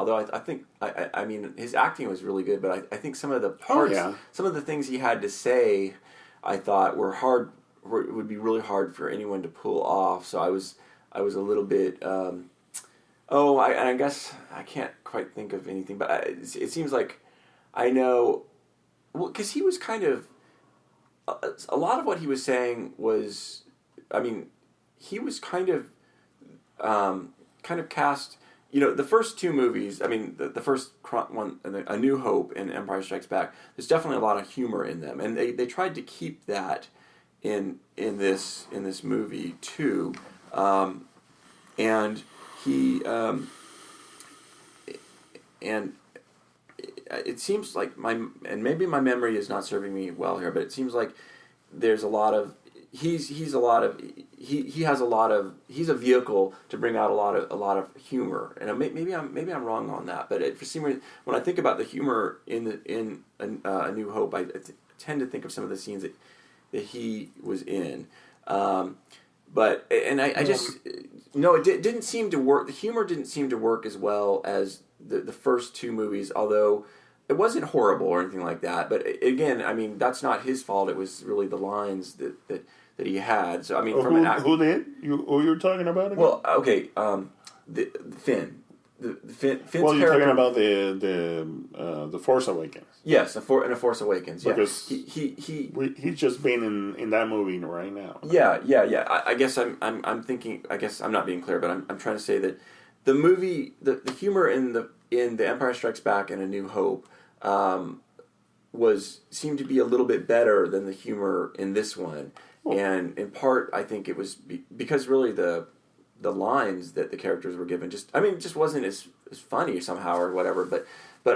Although I think I mean his acting was really good, but I think some of the parts, some of the things he had to say, I thought would be really hard for anyone to pull off. So I was a little bit. I guess I can't quite think of anything, but it seems like I know. Well, because he was kind of a lot of what he was saying was, I mean, he was kind of cast. You know, the first two movies. I mean, the first one, A New Hope and Empire Strikes Back. There's definitely a lot of humor in them, and they tried to keep that in this movie too, and he and it seems like maybe my memory is not serving me well here, but it seems like there's a lot of he's a vehicle to bring out a lot of humor, and maybe I'm wrong on that, but for some reason when I think about the humor in A New Hope, I tend to think of some of the scenes that he was in, but I just no, it didn't seem to work. The humor didn't seem to work as well as the first two movies, although it wasn't horrible or anything like that. But again, I mean, that's not his fault. It was really the lines that he had. So I mean, from who did you were talking about again? Well, okay, the Finn. Finn's you're talking about the Force Awakens. Yes, in A Force Awakens. Yeah, because he's just been in that movie right now. Yeah. I guess I'm thinking. I guess I'm not being clear, but I'm trying to say that the movie, the humor in the Empire Strikes Back and A New Hope, seemed to be a little bit better than the humor in this one, and in part I think it was because really the lines that the characters were given just wasn't as funny somehow or whatever, but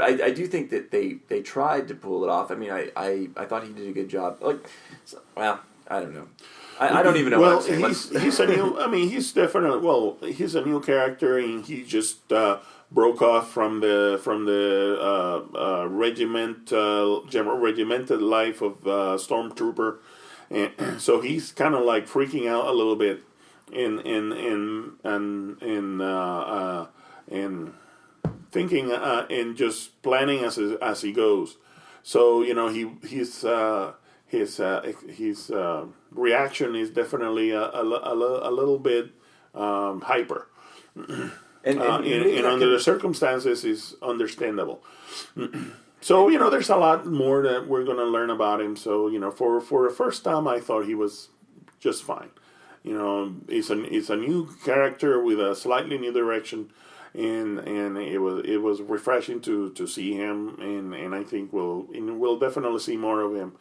I do think that they tried to pull it off. I mean, I thought he did a good job. Well, I don't know. I don't even know what I'm saying. He's a new. I mean, he's definitely. Well, he's a new character, and he just broke off from the regimented life of Stormtrooper, and so he's kind of like freaking out a little bit in thinking and just planning as he goes. So his reaction is definitely a little bit hyper, and under the circumstances is understandable. So there's a lot more that we're going to learn about him. So for the first time, I thought he was just fine. It's a new character with a slightly new direction, and it was refreshing to see him, and I think we'll definitely see more of him.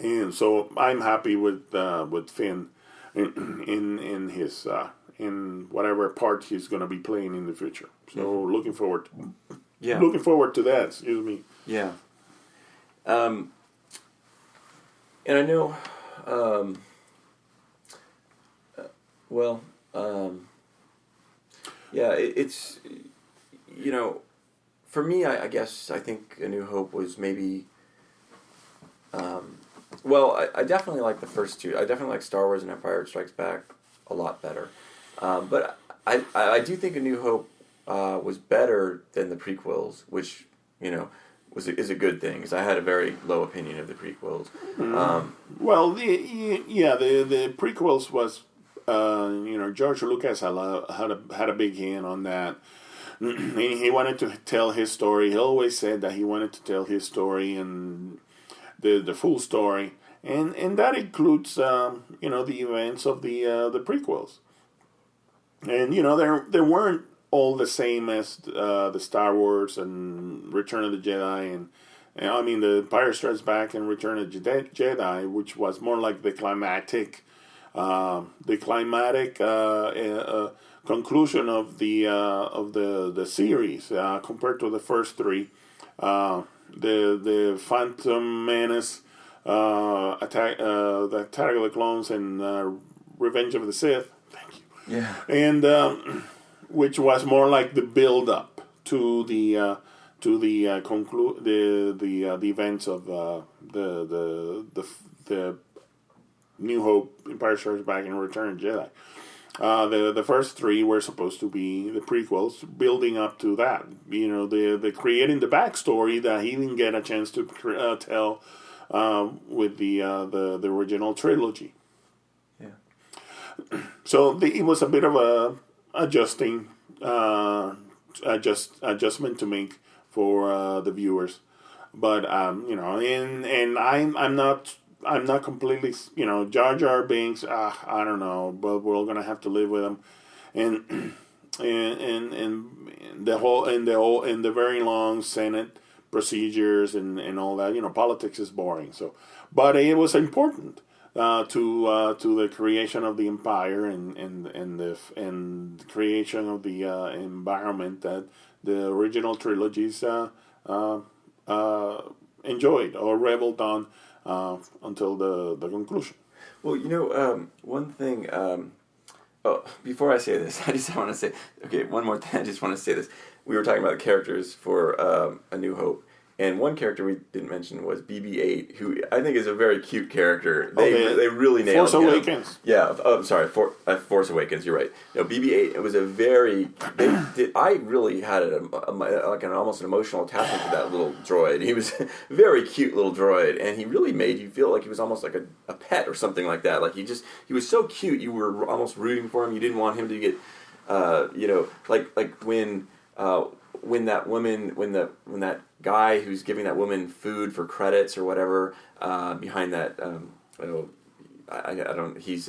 And so I'm happy with Finn in his in whatever part he's going to be playing in the future. So looking forward to that. Excuse me. Yeah. And I know. It's for me, I guess I think A New Hope was maybe. I definitely like the first two. I definitely like Star Wars and Empire Strikes Back a lot better. But I do think A New Hope was better than the prequels, which is a good thing, because I had a very low opinion of the prequels. The prequels was George Lucas had a big hand on that. He wanted to tell his story. He always said that he wanted to tell his story and the full story, and that includes the events of the prequels. And they weren't all the same as the Star Wars and Return of the Jedi, and I mean the Empire Strikes Back and Return of the Jedi, which was more like the climatic conclusion of the series compared to the first three. The Phantom Menace, the Attack of the Clones, and Revenge of the Sith. Thank you. Yeah. And which was more like the build up to the events of the New Hope, Empire Strikes Back, and Return of the Jedi. The first three were supposed to be the prequels, building up to that. The creating the backstory that he didn't get a chance to tell with the original trilogy. Yeah. So it was a bit of a adjustment to make for the viewers, but and I'm not completely, Jar Jar Binks. I don't know, but we're all gonna have to live with him, and the very long Senate procedures and all that. Politics is boring. So, but it was important to the creation of the empire and the creation of the environment that the original trilogies enjoyed or reveled on. Until the conclusion. Well, one thing. Before I say this, I just want to say, one more thing. I just want to say this. We were talking about the characters for A New Hope, and one character we didn't mention was BB-8, who I think is a very cute character. They really nailed him. Force Awakens. Yeah. Sorry. Force Awakens. You're right. BB-8. It was a very. I really had almost an emotional attachment to that little droid. He was a very cute little droid, and he really made you feel like he was almost like a pet or something like that. Like he was so cute. You were almost rooting for him. You didn't want him to get, like when that woman, when that guy who's giving that woman food for credits or whatever behind that, I don't. He's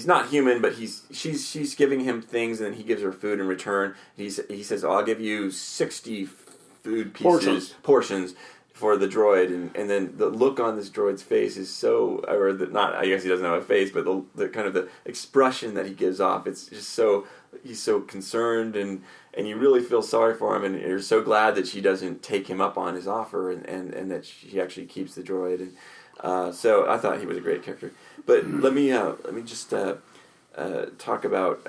not human, but she's giving him things, and then he gives her food in return. He says, "I'll give you 60 food pieces portions for the droid," and then the look on this droid's face is so, or not. I guess he doesn't have a face, but the kind of the expression that he gives off, it's just so. He's so concerned, and you really feel sorry for him, and you're so glad that she doesn't take him up on his offer, and that she actually keeps the droid. And so I thought he was a great character. But let me just talk about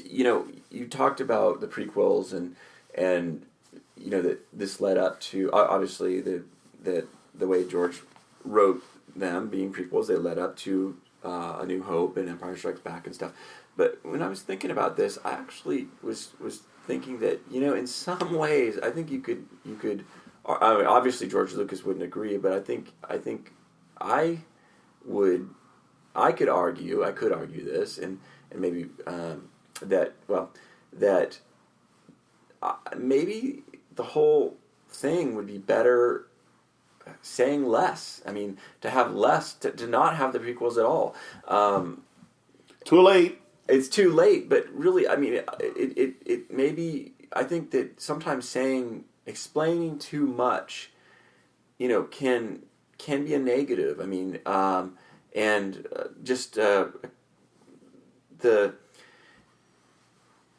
you talked about the prequels and that this led up to obviously the way George wrote them being prequels. They led up to A New Hope and Empire Strikes Back and stuff. But when I was thinking about this, I actually was thinking that in some ways I think you could. I mean, obviously George Lucas wouldn't agree, but I think I could argue this, and maybe that maybe the whole thing would be better saying less. I mean, to have less, to not have the prequels at all. Too late. It's too late, but really, I mean, it maybe, I think that sometimes explaining too much, can be a negative. I mean,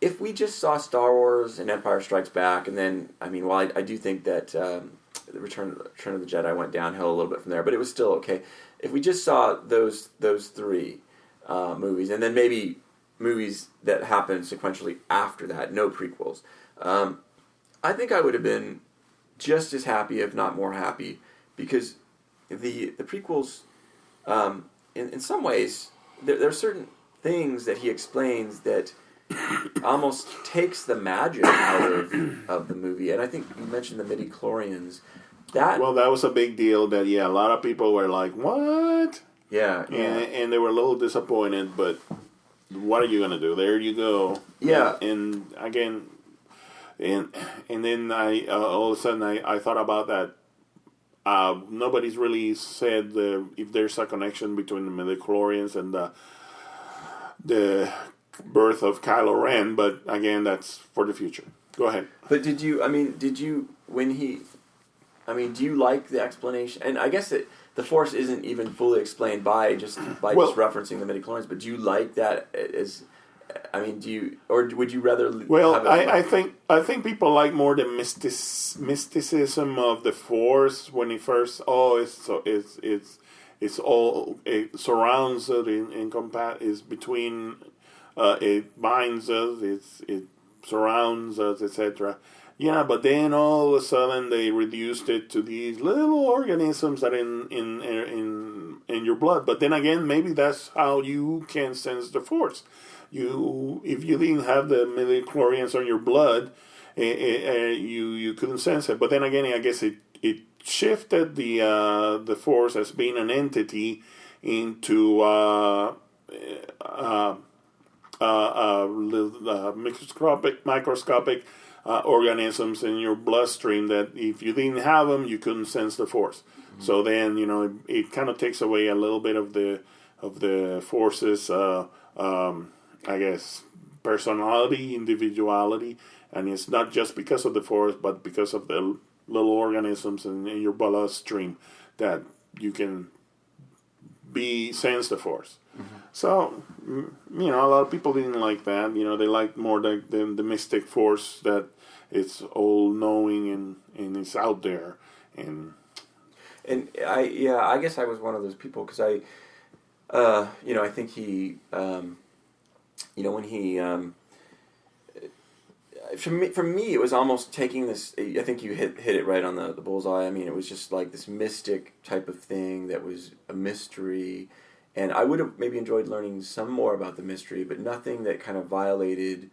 if we just saw Star Wars and Empire Strikes Back, and then, I mean, while I do think that the Return of the Jedi went downhill a little bit from there, but it was still okay. If we just saw those three movies, and then maybe movies that happened sequentially after that, no prequels, I think I would have been just as happy, if not more happy, because the prequels, in some ways, there are certain things that he explains that almost takes the magic out of the movie. And I think you mentioned the midi-chlorians. That was a big deal. That a lot of people were like, "What?" Yeah. And they were a little disappointed, but what are you gonna do? There you go. Yeah. And again, and then I all of a sudden I thought about that. Nobody's really said if there's a connection between the midi-chlorians and the birth of Kylo Ren, but again, that's for the future. Go ahead. But do you like the explanation? And I guess that the Force isn't even fully explained by just referencing the midi-chlorians, but do you like that or would you rather? Well, I think people like more the mysticism of the Force when it first. It's all, it surrounds it, is between, it binds us. surrounds us, etc. Yeah, but then all of a sudden they reduced it to these little organisms that in your blood. But then again, maybe that's how you can sense the force. If you didn't have the midichlorians on your blood, you couldn't sense it. But then again, I guess it shifted the force as being an entity into microscopic organisms in your bloodstream that if you didn't have them, you couldn't sense the force. Mm-hmm. So then, it kind of takes away a little bit of the force's, I guess, personality, individuality, and it's not just because of the force, but because of the little organisms in your bloodstream that you can sense the force. Mm-hmm. So, a lot of people didn't like that. They liked more the mystic force that it's all-knowing and it's out there. And I guess I was one of those people because I think he, when he, for me, it was almost taking this. I think you hit it right on the bullseye. I mean, it was just like this mystic type of thing that was a mystery. And I would have maybe enjoyed learning some more about the mystery, but nothing that kind of violated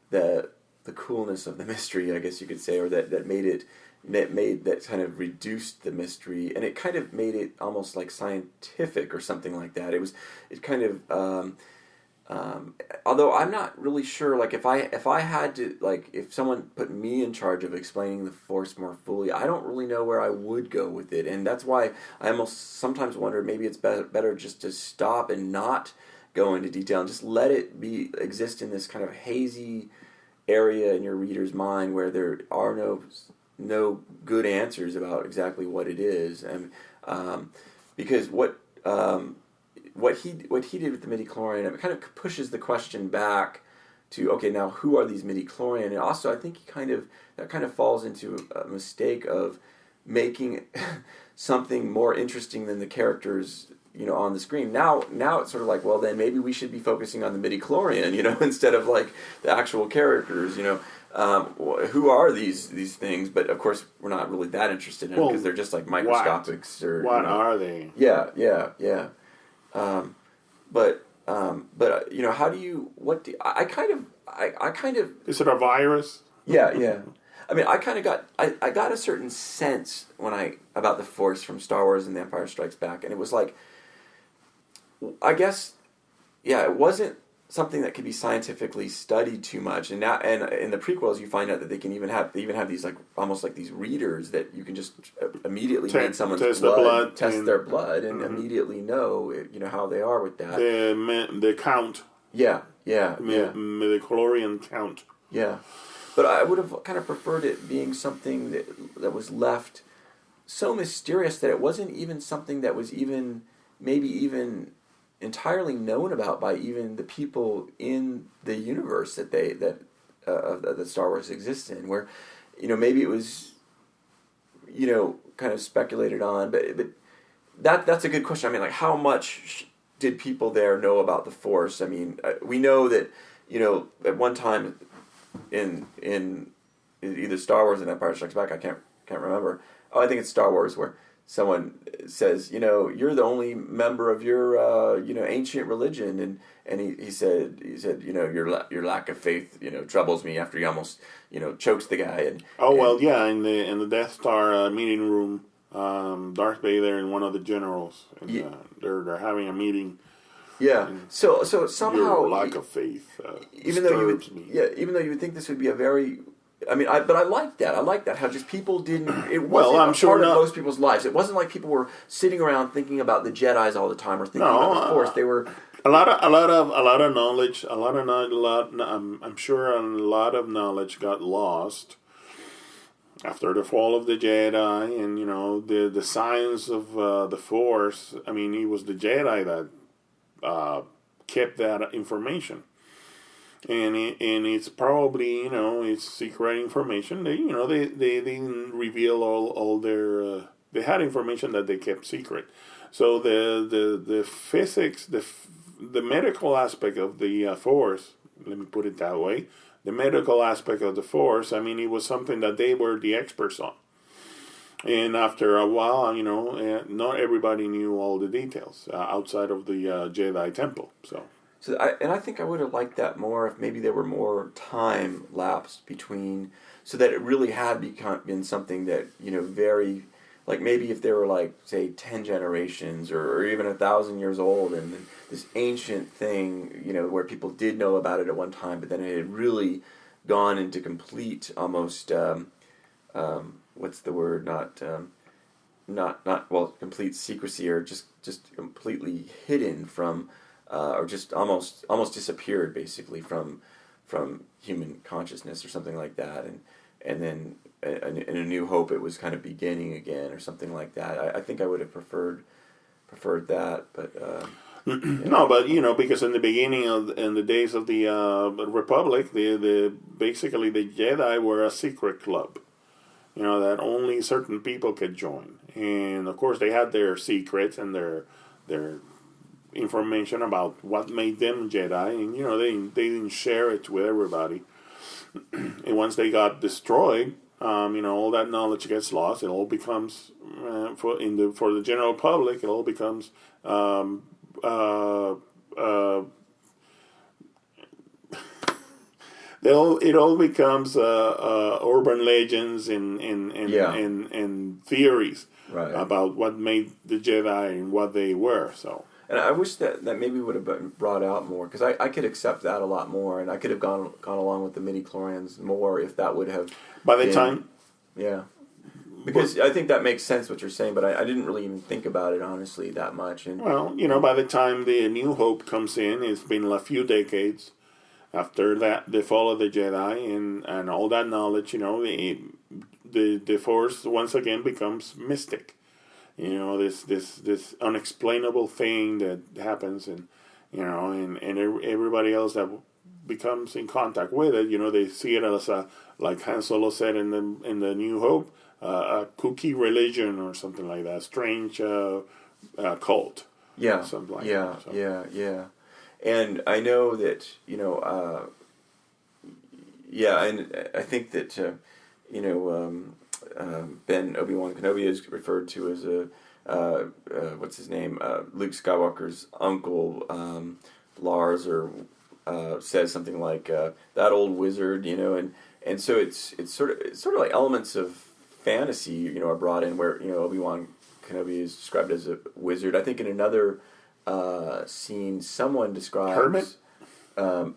the coolness of the mystery, I guess you could say, or that kind of reduced the mystery, and it kind of made it almost like scientific or something like that. It kind of although I'm not really sure, like if I had to, like if someone put me in charge of explaining the force more fully, I don't really know where I would go with it, and that's why I almost sometimes wonder maybe it's better just to stop and not go into detail and just let it exist in this kind of hazy area in your reader's mind where there are no good answers about exactly what it is, and because what he did with the midichlorian, it kind of pushes the question back to, okay, now who are these midichlorian? And also I think that kind of falls into a mistake of making something more interesting than the characters on the screen. Now it's sort of like, well, then maybe we should be focusing on the midichlorian, instead of like the actual characters, who are these things? But of course, we're not really that interested in them because they're just like microscopics. What are they? Yeah. But how do you? I kind of. Is it a virus? Yeah. I mean, I got a certain sense about the Force from Star Wars and The Empire Strikes Back, and it was like, I guess, it wasn't something that could be scientifically studied too much. And now, and in the prequels, you find out that they even have these like almost like these readers that you can just immediately read someone's test their blood, and immediately know how they are with that. The count. Yeah. Midichlorian count. Yeah, but I would have kind of preferred it being something that was left so mysterious that it wasn't even something that was maybe even entirely known about by even the people in the universe that Star Wars exists in, where maybe it was kind of speculated on, but that's a good question. I mean, like, how much did people there know about the Force? I mean, we know that at one time in either Star Wars and Empire Strikes Back, I can't remember. Oh, I think it's Star Wars, where someone says, you're the only member of your ancient religion, and he said your lack of faith troubles me, after he almost chokes the guy. And in the Death Star meeting room, Darth Vader and one of the generals, and they're having a meeting. Yeah. So somehow your lack of faith even though you would think this would be a very, I mean, but I like that. I like that how just people didn't. It wasn't I'm sure part of most people's lives. It wasn't like people were sitting around thinking about the Jedi's all the time or thinking about the Force. They were a lot of knowledge. I'm sure a lot of knowledge got lost after the fall of the Jedi, and the science of the Force. I mean, it was the Jedi that kept that information. And it's probably it's secret information. They didn't reveal all their. They had information that they kept secret. So the physics, the medical aspect of the Force, let me put it that way, the medical aspect of the Force, I mean, it was something that they were the experts on. And after a while, not everybody knew all the details outside of the Jedi Temple. I think I would have liked that more if maybe there were more time lapsed between, so that it really had been something that, very, like maybe if there were like, say, 10 generations or even 1,000 years old, and this ancient thing, where people did know about it at one time, but then it had really gone into complete almost, what's the word? Complete secrecy, or just completely hidden from, or just almost disappeared basically from human consciousness or something like that, and then in A New Hope it was kind of beginning again or something like that. I think I would have preferred that, but no, but because in the beginning in the days of the Republic, basically the Jedi were a secret club. That only certain people could join. And, of course, they had their secrets and their information about what made them Jedi. And, they didn't share it with everybody. And once they got destroyed, all that knowledge gets lost. It all becomes, for the general public, it all becomes it all becomes urban legends and theories about what made the Jedi and what they were. So, and I wish that maybe would have been brought out more, because I could accept that a lot more, and I could have gone along with the midi-chlorians more if that would have by the time. Yeah, because I think that makes sense what you're saying, but I didn't really even think about it honestly that much. And by the time the New Hope comes in, it's been a few decades. After that, the fall of the Jedi and all that knowledge, the Force once again becomes mystic. This unexplainable thing that happens, and everybody else that becomes in contact with it, they see it as like Han Solo said in the New Hope, a kooky religion or something like that, strange cult. Yeah, something like that. So. Yeah. And I know that, and I think that, Ben Obi-Wan Kenobi is referred to as what's his name? Luke Skywalker's uncle, Lars, or says something like, that old wizard, and so it's sort of like elements of fantasy, are brought in where, Obi-Wan Kenobi is described as a wizard. I think in another scene, someone describes hermit.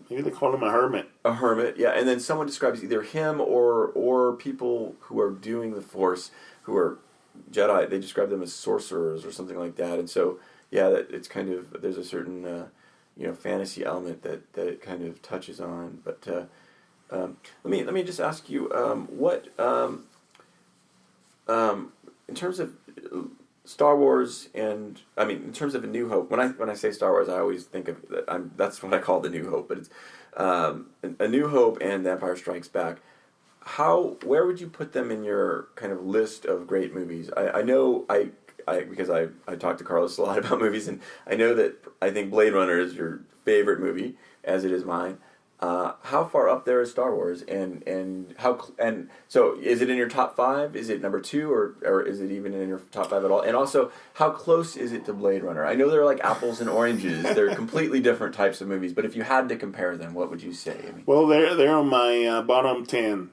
Maybe they call him a hermit. A hermit, yeah. And then someone describes either him or people who are doing the Force, who are Jedi. They describe them as sorcerers or something like that. And so, yeah, that it's kind of, there's a certain fantasy element that it kind of touches on. But let me just ask you, what in terms of Star Wars, and in terms of A New Hope, when I say Star Wars, I always think of that. That's what I call the New Hope. But it's A New Hope and The Empire Strikes Back. Where would you put them in your kind of list of great movies? I know because I talk to Carlos a lot about movies, and I know that I think Blade Runner is your favorite movie, as it is mine. How far up there is Star Wars, and so is it in your top 5? Is it number 2, or is it even in your top 5 at all? And also, how close is it to Blade Runner? I know they're like apples and oranges; they're completely different types of movies. But if you had to compare them, what would you say? Well, they're on my bottom 10,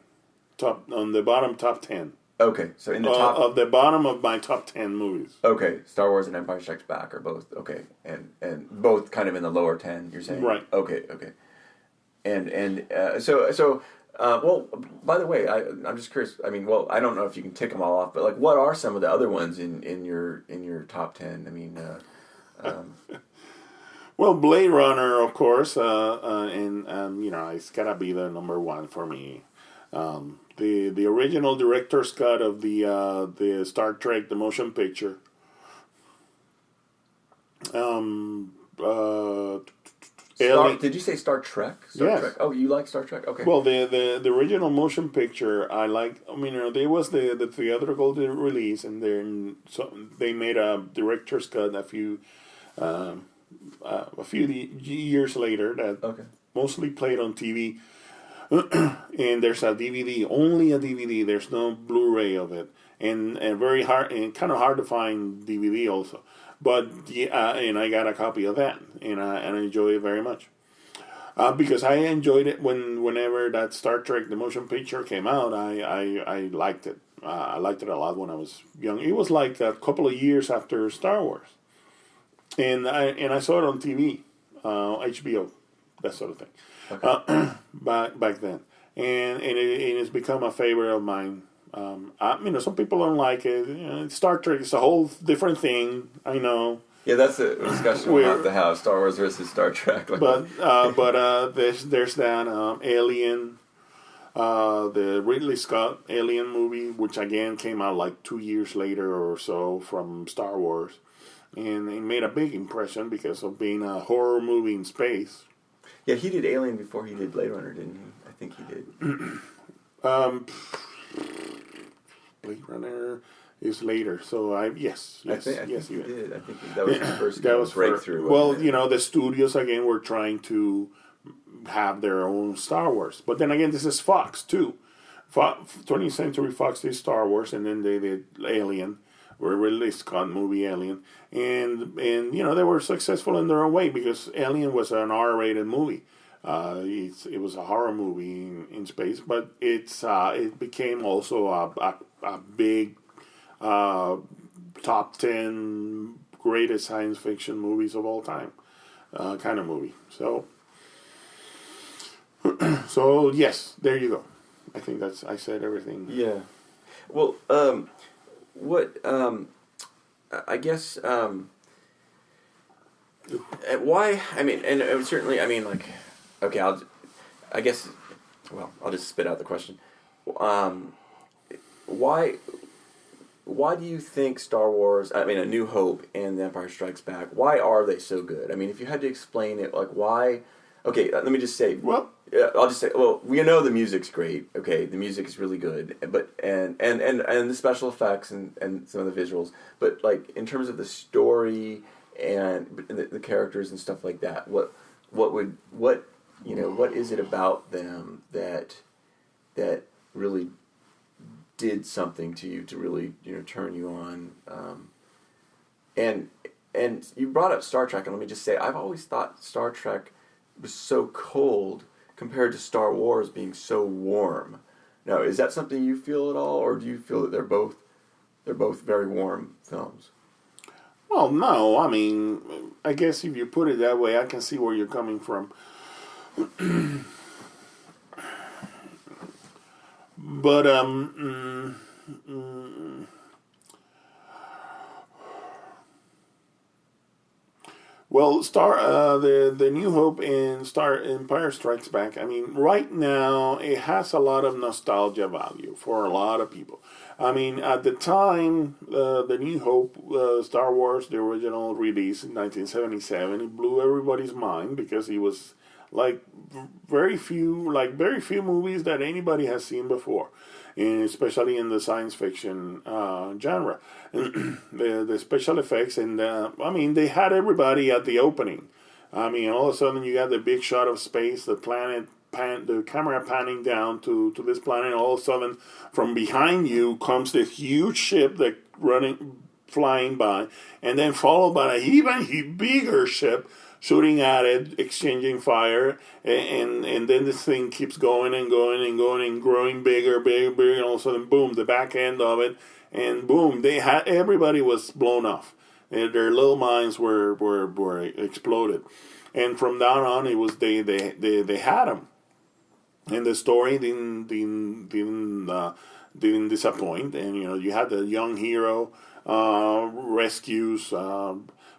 top 10. Okay, so in the top of the bottom of my top 10 movies. Okay, Star Wars and Empire Strikes Back are both okay, and both kind of in the lower 10. You're saying, right? Okay. So, well, by the way, I'm just curious. I don't know if you can tick them all off, but like, what are some of the other ones in your top 10? Well, Blade Runner, of course, it's gotta be the number 1 for me. The original director's cut of the Star Trek the motion picture. Did you say Star Trek? Yes. Trek. Oh, you like Star Trek? Okay. Well, the original motion picture, I like. There was the theatrical release, and then they made a director's cut a few years later that mostly played on TV. And there's a DVD, only a DVD. There's no Blu-ray of it, and very hard and kind of hard to find DVD also. But and I got a copy of that, and I enjoy it very much. Because I enjoyed it whenever that Star Trek the motion picture came out. I liked it. I liked it a lot when I was young. It was like a couple of years after Star Wars, and I saw it on TV, HBO, that sort of thing. Okay. Back then, and it's become a favorite of mine. Some people don't like it. Star Trek is a whole different thing. I know. Yeah, that's a discussion we'll have to have, Star Wars versus Star Trek. There's that Alien, the Ridley Scott Alien movie, which again came out like 2 years later or so from Star Wars, and it made a big impression because of being a horror movie in space. Yeah, he did Alien before he did Blade Runner, didn't he? I think he did. Blade Runner is later, so yes, I think he did. I think that was his first breakthrough. The studios again were trying to have their own Star Wars, but then again, this is Fox too. 20th Century Fox did Star Wars, and then they did Alien, or Ridley Scott movie Alien, and they were successful in their own way because Alien was an R-rated movie. It was a horror movie in space, but it became also a big top 10 greatest science fiction movies of all time kind of movie. So yes, there you go. I think I said everything. Yeah. Well, I guess why? I mean, and certainly, I mean, like, okay, I'll just spit out the question. Why do you think Star Wars, A New Hope and The Empire Strikes Back, why are they so good? I mean, if you had to explain it, like, why... Okay, let me just say... I'll just say, we know the music's great, okay? The music is really good, but and the special effects and some of the visuals, but, like, in terms of the story and the characters and stuff like that, what is it about them that really did something to you to really turn you on, and you brought up Star Trek, and let me just say I've always thought Star Trek was so cold compared to Star Wars being so warm. Now, is that something you feel at all, or do you feel that they're both very warm films? Well, no, I mean, I guess if you put it that way, I can see where you're coming from. But well, the New Hope and Empire Strikes Back. I mean, right now it has a lot of nostalgia value for a lot of people. I mean, at the time, the New Hope, Star Wars, the original release in 1977, it blew everybody's mind because it was like very few movies that anybody has seen before, and especially in the science fiction genre. the special effects, and they had everybody at the opening. I mean, all of a sudden you got the big shot of space, the camera panning down to this planet, and all of a sudden from behind you comes this huge ship that flying by, and then followed by an even bigger ship shooting at it, exchanging fire, and then this thing keeps going and going and going and growing bigger, and all of a sudden, boom, the back end of it, and boom, everybody was blown off. Their little minds were exploded, and from down on, it was they had them, and the story didn't disappoint, and you had the young hero rescues.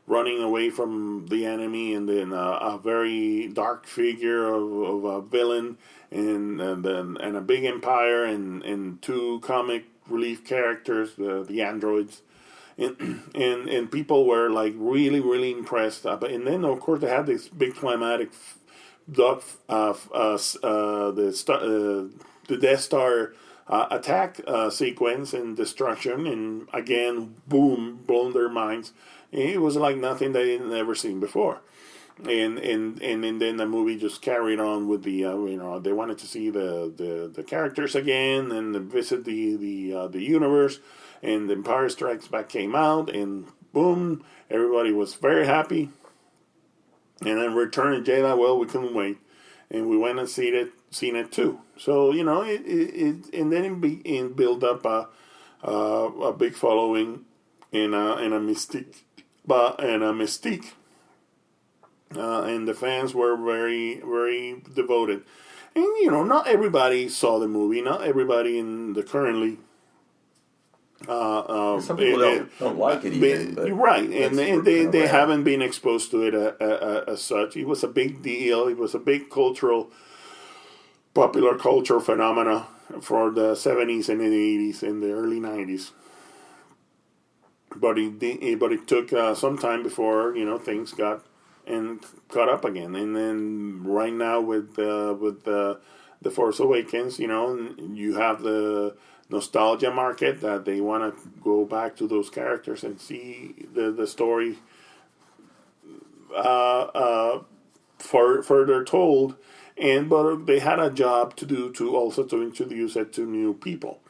Running away from the enemy, and then a very dark figure of a villain, and a big empire, and two comic relief characters, the androids, and people were like really, really impressed. And then of course they had this big climatic the Death Star attack sequence and destruction, and again, boom, blown their minds. It was like nothing they had never seen before. and then the movie just carried on with the they wanted to see the characters again and visit the universe, and The Empire Strikes Back came out, and boom, everybody was very happy. And then Return of the Jedi, well, we couldn't wait, and we went and seen it too. So it and then it built up a big following and a mystique, and the fans were very, very devoted. And not everybody saw the movie. Not everybody in the currently. Some people don't like it even. But right, and they haven't been exposed to it as such. It was a big deal. It was a big popular culture phenomena for the 70s and the 80s and the early 90s. But it took some time before things got caught up again. And then right now with the Force Awakens, you have the nostalgia market that they want to go back to those characters and see the story further told. But they had a job to do to introduce it to new people.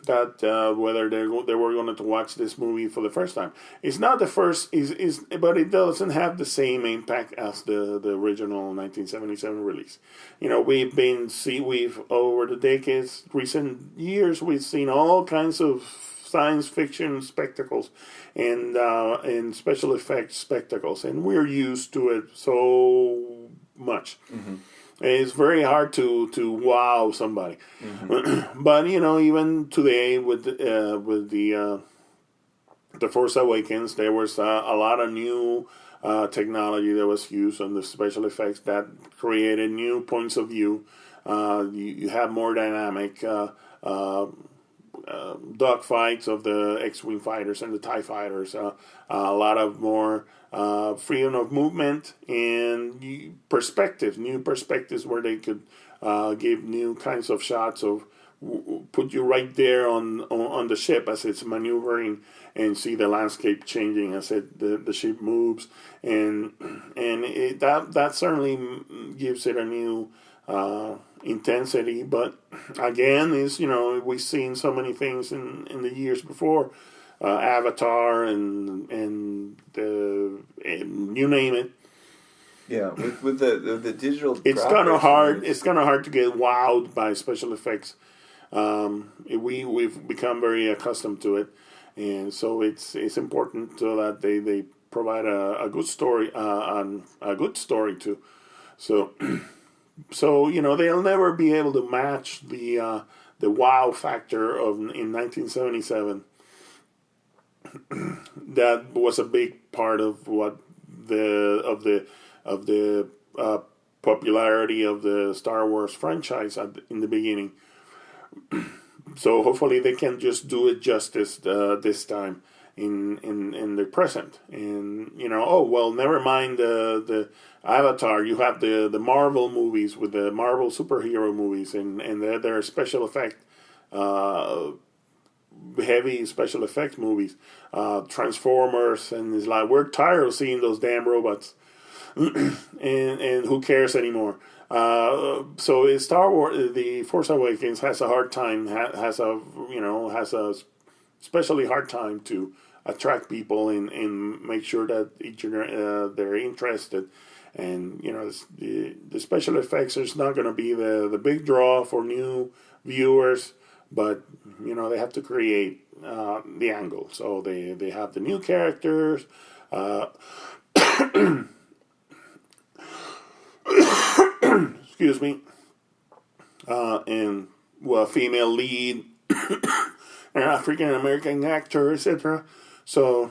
That whether they were going to watch this movie for the first time. It's not the first, but it doesn't have the same impact as the original 1977 release. We've over the decades, recent years, we've seen all kinds of science fiction spectacles and special effects spectacles, and we're used to it so much. Mm-hmm. It's very hard to wow somebody, mm-hmm. But even today with the Force Awakens, there was a lot of new technology that was used on the special effects that created new points of view. You have more dynamic dogfights of the X-wing fighters and the TIE fighters. A lot of more freedom of movement and new perspectives where they could give new kinds of shots of put you right there on the ship as it's maneuvering and see the landscape changing as the ship moves, and that certainly gives it a new intensity. But again, we've seen so many things in the years before. Avatar and you name it. Yeah, with the digital. It's kind of hard. It's kind of hard to get wowed by special effects. We've become very accustomed to it, and so it's important so that they provide a good story, a good story too. So they'll never be able to match the wow factor in 1977. That was a big part of what the popularity of the Star Wars franchise in the beginning. So hopefully they can just do it justice this time in the present. And never mind the Avatar. You have the Marvel movies with the Marvel superhero movies and their special effect. Heavy special effects movies, Transformers, and it's like we're tired of seeing those damn robots, and who cares anymore? So Star Wars, the Force Awakens has a hard time, has a especially hard time to attract people and make sure that they're interested. And the special effects is not going to be the big draw for new viewers. But they have to create the angle, so they have the new characters. Excuse me, and female lead, an African American actor, etc. So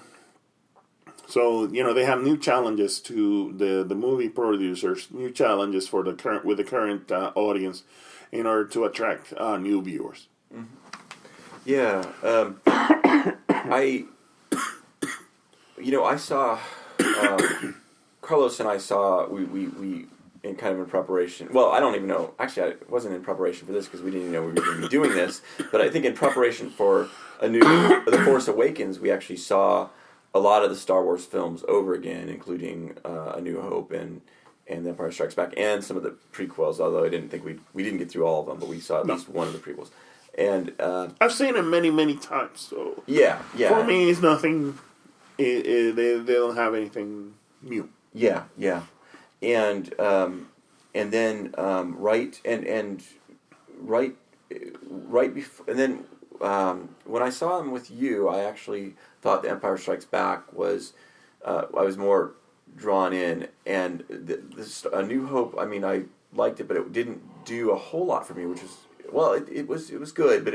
they have new challenges to the movie producers, new challenges for the current audience, in order to attract new viewers. Mm-hmm. Yeah, I saw Carlos and I saw we in kind of in preparation. Well, I don't even know. Actually, I wasn't in preparation for this because we didn't even know we were going to be doing this. But I think in preparation for The Force Awakens, we actually saw a lot of the Star Wars films over again, including A New Hope and The Empire Strikes Back, and some of the prequels. Although I didn't think we didn't get through all of them, but we saw at least one of the prequels. And I've seen it many times. So yeah. For me, it's nothing. They don't have anything new. Yeah. And then right before, and then when I saw them with you, I actually thought The Empire Strikes Back was I was more drawn in, and A New Hope. I mean, I liked it, but it didn't do a whole lot for me, which was it was good,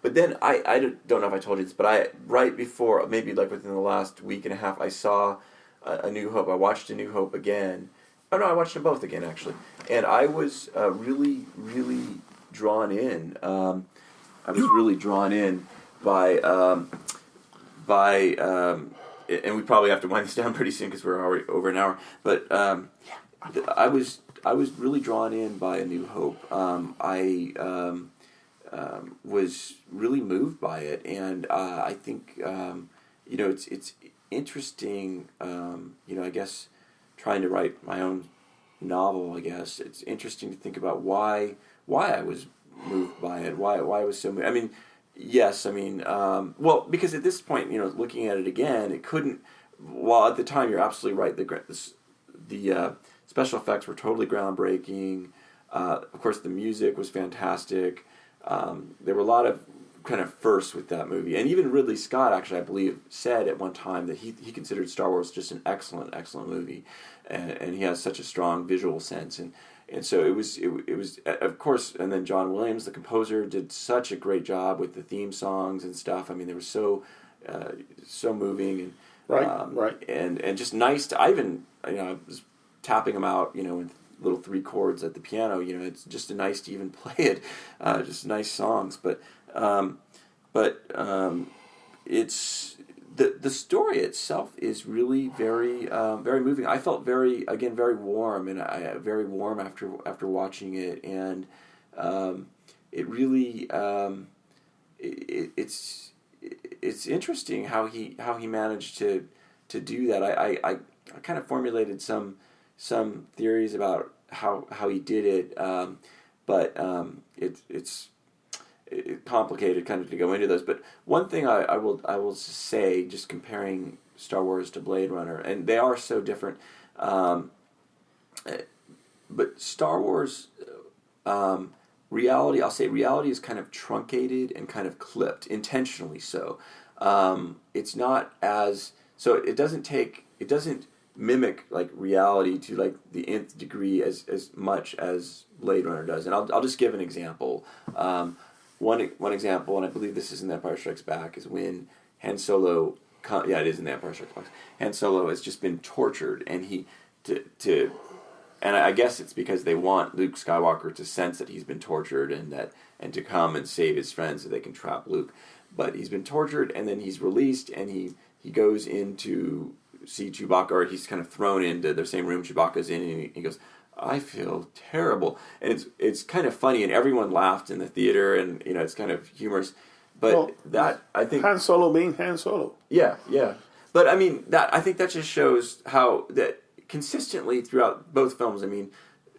but then I don't know if I told you this, but right before, maybe like within the last week and a half, I saw A New Hope. I watched A New Hope again. Oh no, I watched them both again actually, and I was really drawn in. I was really drawn in by and we probably have to wind this down pretty soon because we're already over an hour. But I was really drawn in by A New Hope. I was really moved by it, and I think it's interesting. I guess trying to write my own novel. I guess it's interesting to think about why I was moved by it. Why I was so moved. I mean. Yes, I mean, because at this point, looking at it again, it couldn't. While at the time, you're absolutely right. The special effects were totally groundbreaking. Of course, the music was fantastic. There were a lot of kind of firsts with that movie, and even Ridley Scott, actually, I believe, said at one time that he considered Star Wars just an excellent movie, and he has such a strong visual sense and so it was of course, and then John Williams, the composer, did such a great job with the theme songs and stuff. I mean, they were so moving and right, and just nice to. I even I was tapping them out in little 3 chords at the piano. It's just nice to even play it, just nice songs. But it's. The story itself is really very very moving. I felt very warm, and very warm after watching it, and it really it's interesting how he managed to do that. I kind of formulated some theories about how he did it, but it's complicated kind of to go into those, but one thing I will say, just comparing Star Wars to Blade Runner, and they are so different, but Star Wars reality, I'll say reality is kind of truncated and kind of clipped, intentionally so. It's not as, so it doesn't mimic like reality to like the nth degree as much as Blade Runner does, and I'll just give an example. One example, and I believe this is in The Empire Strikes Back, is when Han Solo. It is in The Empire Strikes Back. Han Solo has just been tortured, and and I guess it's because they want Luke Skywalker to sense that he's been tortured and to come and save his friends so they can trap Luke. But he's been tortured, and then he's released, and he goes in to see Chewbacca, or he's kind of thrown into the same room Chewbacca's in, and he goes, I feel terrible, and it's kind of funny, and everyone laughed in the theater, and it's kind of humorous. But I think Han Solo being Han Solo. Yeah. But I mean I think that just shows how that consistently throughout both films. I mean,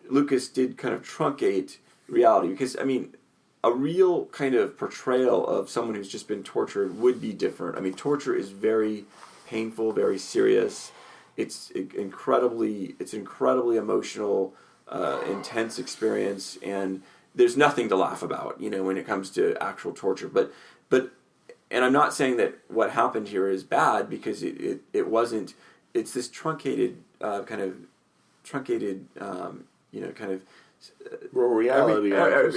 Lucas did kind of truncate reality because I mean, a real kind of portrayal of someone who's just been tortured would be different. I mean, torture is very painful, very serious. It's incredibly emotional, intense experience, and there's nothing to laugh about, when it comes to actual torture. But, and I'm not saying that what happened here is bad, because it wasn't. It's this truncated kind of reality.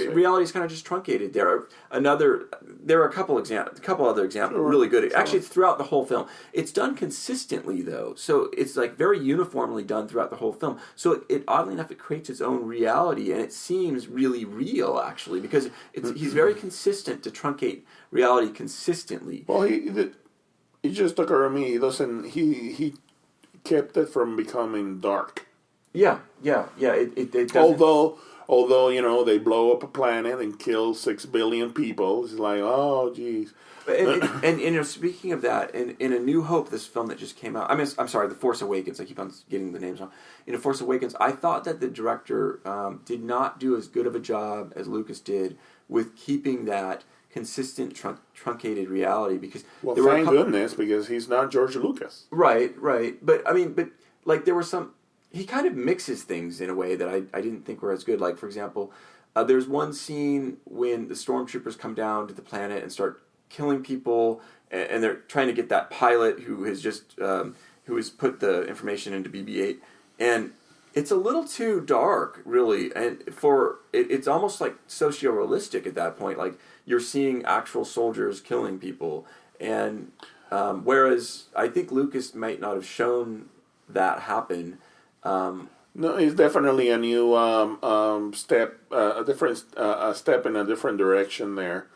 Reality is kind of just truncated. There are a couple other examples, really good. Actually, it's throughout the whole film. It's done consistently though, so it's like very uniformly done throughout the whole film. So it oddly enough, it creates its own reality, and it seems really real actually, because he's very consistent to truncate reality consistently. Well, it just occurred to me. He kept it from becoming dark. Yeah. It doesn't. Although although, they blow up a planet and kill 6 billion people. It's like, oh, geez. And speaking of that, in A New Hope, this film that just came out, I'm sorry, The Force Awakens, I keep on getting the names wrong. In The Force Awakens, I thought that the director did not do as good of a job as Lucas did with keeping that consistent truncated reality, because thank goodness, because he's not George Lucas. Right. But there were some, he kind of mixes things in a way that I didn't think were as good. Like, for example, there's one scene when the stormtroopers come down to the planet and start killing people, and they're trying to get that pilot who has put the information into BB-8, and it's a little too dark, really, and it's almost like socio-realistic at that point. Like, you're seeing actual soldiers killing people, and whereas I think Lucas might not have shown that happen. No, it's definitely a new step, a different step in a different direction there.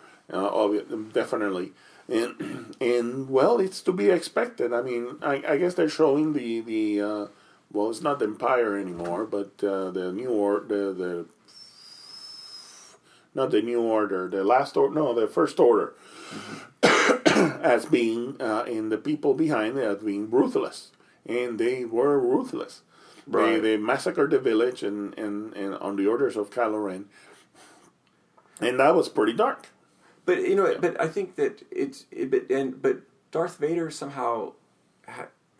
Definitely, and well, it's to be expected. I mean, I guess they're showing the well, it's not the Empire anymore, but the New Order, not the New Order, the First Order, as being and the people behind it as being ruthless, and they were ruthless. Right. They massacred the village and on the orders of Kylo Ren, and that was pretty dark. But but I think that but Darth Vader somehow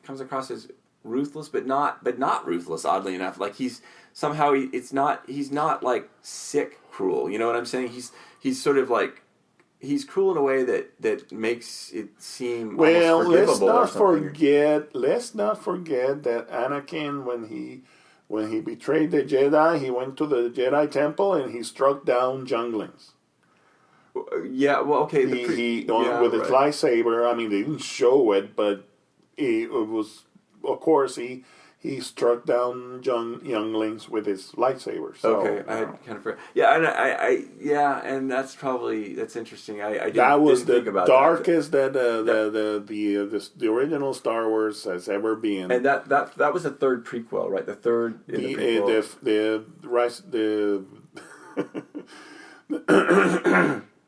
comes across as ruthless, but not ruthless. Oddly enough, like he's not like sick cruel. You know what I'm saying? He's sort of like, he's cruel in a way that makes it seem almost forgivable. Let's not forget that Anakin, when he betrayed the Jedi, he went to the Jedi temple and he struck down younglings. Yeah, well, okay. With his lightsaber. I mean, they didn't show it, but it was, of course, he struck down younglings with his lightsaber. So, okay, I had kind of forgot. Yeah, and and that's interesting. I didn't, that was didn't think about the darkest that the original Star Wars has ever been. And that was the third prequel, right? The third in the prequel.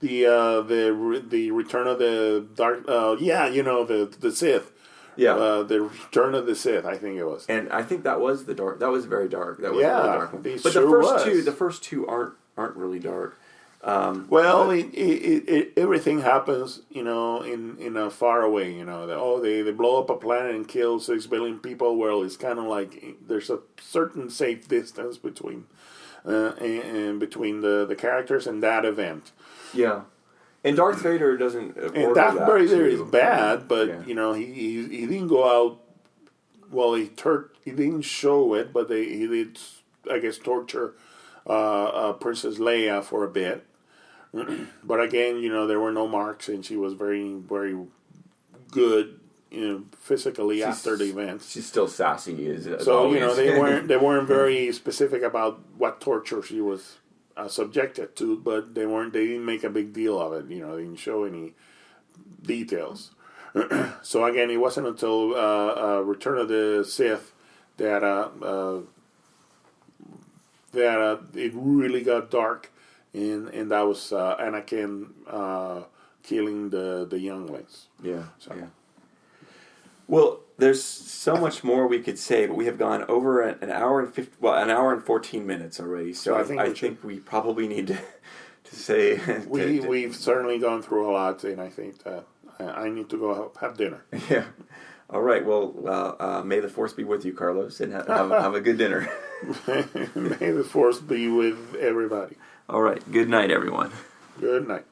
The Return of the Dark. The Sith. Yeah, the Return of the Sith, I think it was. And I think that was the dark. That was very dark. That was a really dark one. But the first two aren't really dark. Everything happens, in a far away. They blow up a planet and kill 6 billion people. Well, it's kind of like there's a certain safe distance between the characters and that event. Yeah. And Darth Vader doesn't. And Darth Vader is bad, but he didn't go out. Well, he didn't show it, but he did, I guess, torture Princess Leia for a bit. But again, there were no marks, and she was very, very good, physically after the event. She's still sassy, as so always. they weren't very specific about what torture she was subjected to, but they didn't make a big deal of it. They didn't show any details. So again, it wasn't until Return of the Sith that it really got dark, and that was Anakin killing the younglings. Yeah. So. Yeah. Well, there's so much more we could say, but we have gone over an hour and 14 minutes already. So I think we probably need to say we've certainly gone through a lot, and I think that I need to go have dinner. Yeah. All right. Well, may the Force be with you, Carlos, and have a good dinner. May the Force be with everybody. All right. Good night, everyone. Good night.